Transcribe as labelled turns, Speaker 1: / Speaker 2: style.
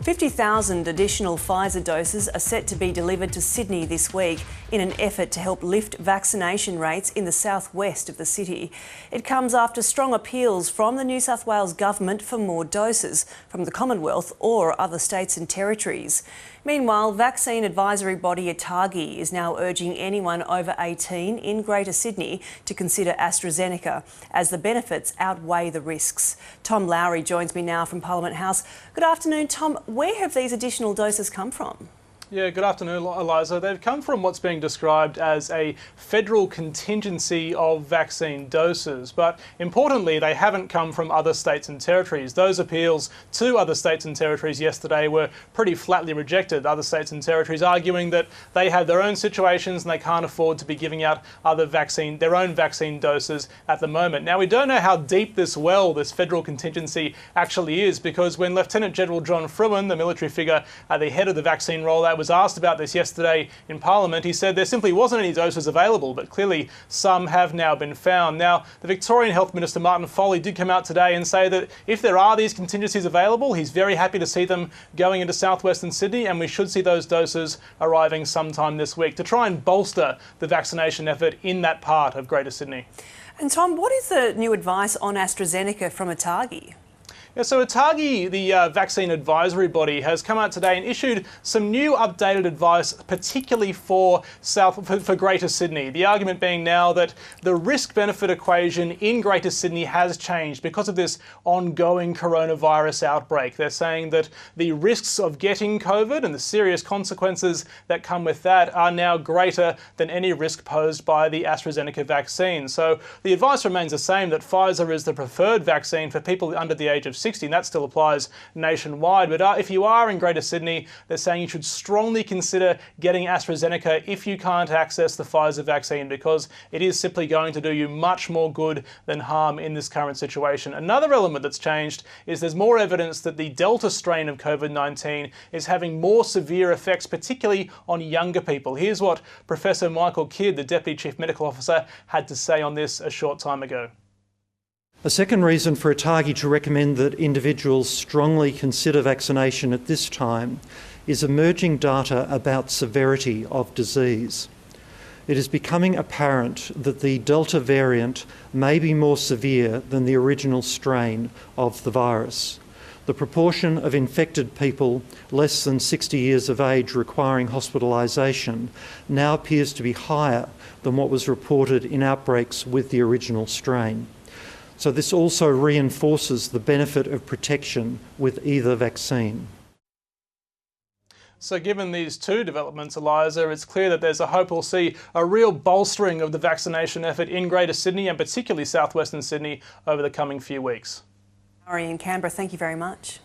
Speaker 1: 50,000 additional Pfizer doses are set to be delivered to Sydney this week in an effort to help lift vaccination rates in the southwest of the city. It comes after strong appeals from the New South Wales government for more doses from the Commonwealth or other states and territories. Meanwhile, vaccine advisory body ATAGI is now urging anyone over 18 in Greater Sydney to consider AstraZeneca as the benefits outweigh the risks. Tom Lowry joins me now from Parliament House. Good afternoon, Tom. Where have these additional doses come from?
Speaker 2: Yeah, good afternoon, Eliza. They've come from what's being described as a federal contingency of vaccine doses, but importantly, they haven't come from other states and territories. Those appeals to other states and territories yesterday were pretty flatly rejected. Other states and territories arguing that they have their own situations and they can't afford to be giving out their own vaccine doses at the moment. Now, we don't know how deep this federal contingency actually is, because when Lieutenant General John Fruin, the military figure at the head of the vaccine rollout, was asked about this yesterday in Parliament, he said there simply wasn't any doses available, but clearly some have now been found. Now, the Victorian Health Minister Martin Foley did come out today and say that if there are these contingencies available, he's very happy to see them going into southwestern Sydney, and we should see those doses arriving sometime this week to try and bolster the vaccination effort in that part of Greater Sydney.
Speaker 1: And Tom, what is the new advice on AstraZeneca from ATAGI?
Speaker 2: Yeah, so ATAGI, the vaccine advisory body, has come out today and issued some new updated advice, particularly for Greater Sydney. The argument being now that the risk-benefit equation in Greater Sydney has changed because of this ongoing coronavirus outbreak. They're saying that the risks of getting COVID and the serious consequences that come with that are now greater than any risk posed by the AstraZeneca vaccine. So the advice remains the same, that Pfizer is the preferred vaccine for people under the age of 60, and that still applies nationwide. But if you are in Greater Sydney, they're saying you should strongly consider getting AstraZeneca if you can't access the Pfizer vaccine, because it is simply going to do you much more good than harm in this current situation. Another element that's changed is there's more evidence that the Delta strain of COVID-19 is having more severe effects, particularly on younger people. Here's what Professor Michael Kidd, the Deputy Chief Medical Officer, had to say on this a short time ago.
Speaker 3: A second reason for ATAGI to recommend that individuals strongly consider vaccination at this time is emerging data about severity of disease. It is becoming apparent that the Delta variant may be more severe than the original strain of the virus. The proportion of infected people less than 60 years of age requiring hospitalisation now appears to be higher than what was reported in outbreaks with the original strain. So this also reinforces the benefit of protection with either vaccine.
Speaker 2: So given these two developments, Eliza, it's clear that there's a hope we'll see a real bolstering of the vaccination effort in Greater Sydney and particularly southwestern Sydney over the coming few weeks.
Speaker 1: Ari in Canberra, thank you very much.